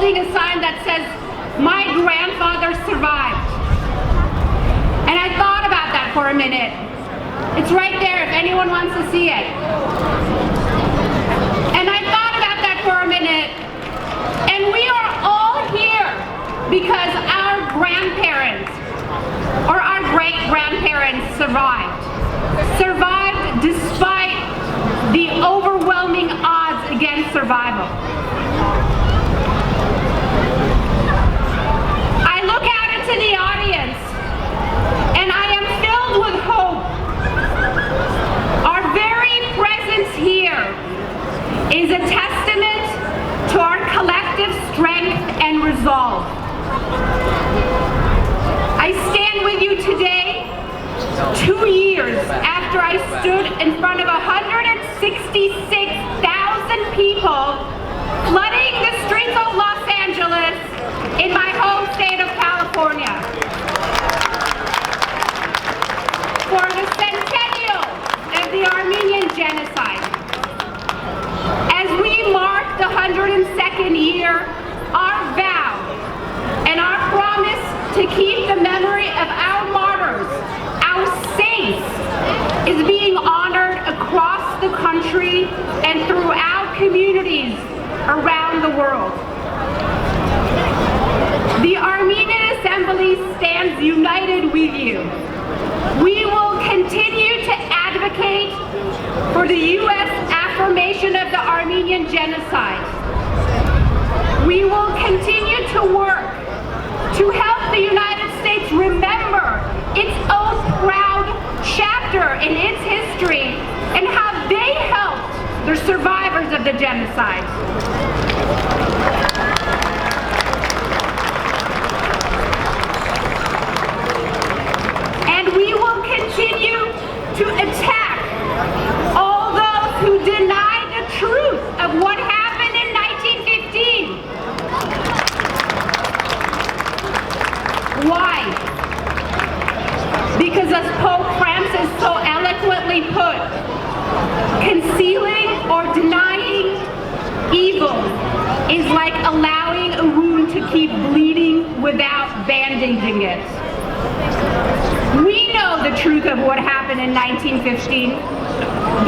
holding a sign that says, "My grandfather survived." And I thought about that for a minute. It's right there if anyone wants to see it. And I thought about that for a minute. And we are all here because our grandparents or our great-grandparents survived. Survived despite the overwhelming odds against survival. I look out into the audience and I am filled with hope. Our very presence here is a testament to our collective strength and resolve. I stand with you today, 2 years after I stood in front of 166,000 people flooding the streets of Los Angeles in my home state of California. For the centennial of the Armenian Genocide. As we mark the 102nd year, our vow and our promise to keep the memory of our martyrs, our saints, is being honored across the country and throughout communities around the world. The Armenian Assembly stands united with you. We will continue to advocate for the U.S. affirmation of the Armenian Genocide. We will continue to work to help the United States remember its own proud chapter in its history and how they helped the survivors of the genocide. And we will continue to attack all those who deny the truth of what happened in 1915. Why? Because as Pope Francis so eloquently put, concealing or denying evil is like allowing a wound to keep bleeding without bandaging it. We know the truth of what happened in 1915.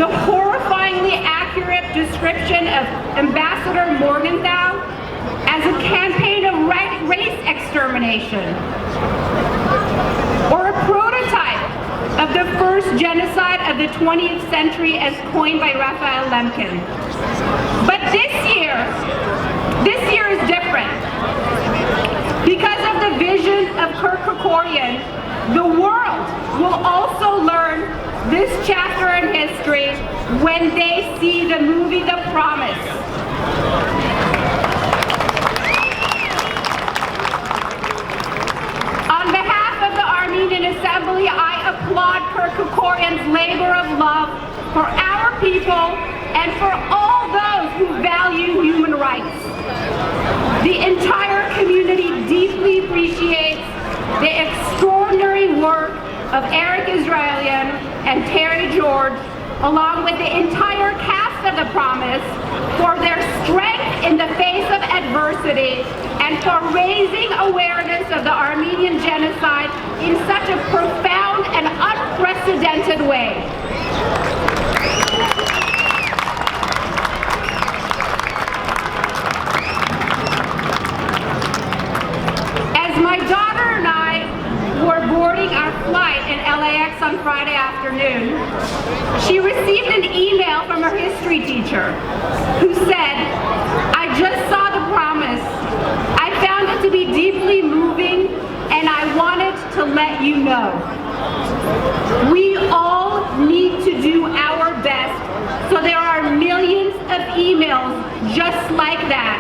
The horrifyingly accurate description of Ambassador Morgenthau as a campaign of race extermination, or a prototype of the first genocide of the 20th century as coined by Raphael Lemkin. But this year is different. Because of the vision of Kupelian, the world will also learn this chapter in history when they see the movie The Promise. On behalf of the Armenian Assembly, I applaud Kupelian's labor of love for our people and for all those who value human rights. The entire community deeply appreciates the extraordinary work of Eric Israelian and Terry George, along with the entire cast of The Promise, for their strength in the face of adversity and for raising awareness of the Armenian genocide in such a profound and unprecedented way. As my daughter and I were boarding our flight in LAX on Friday afternoon, she received an email from her history teacher who said, "I just saw The Promise. I found it to be deeply moving and I wanted to let you know." We all need to do our best, so there are millions of emails just like that,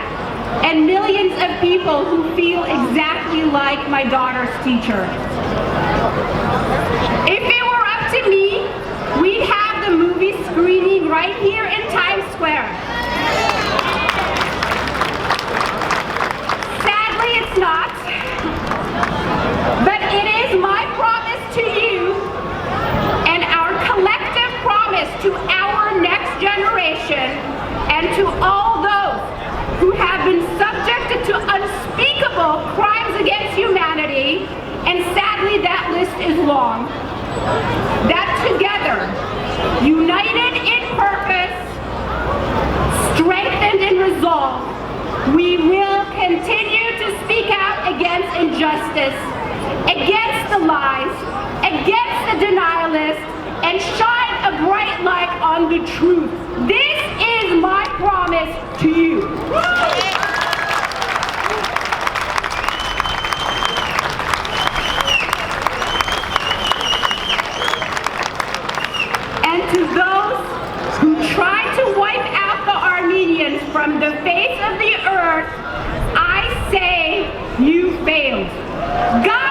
and millions of people who feel exactly like my daughter's teacher. If it were up to me, we'd have the movie screening right here in Times Square. Sadly, it's not. But it is my promise to you and our collective promise to our next generation and to all those who have been subjected to is long, that together, united in purpose, strengthened in resolve, we will continue to speak out against injustice, against the lies, against the denialists, and shine a bright light on the truth. This is my promise to you. And to those who try to wipe out the Armenians from the face of the earth, I say you failed. God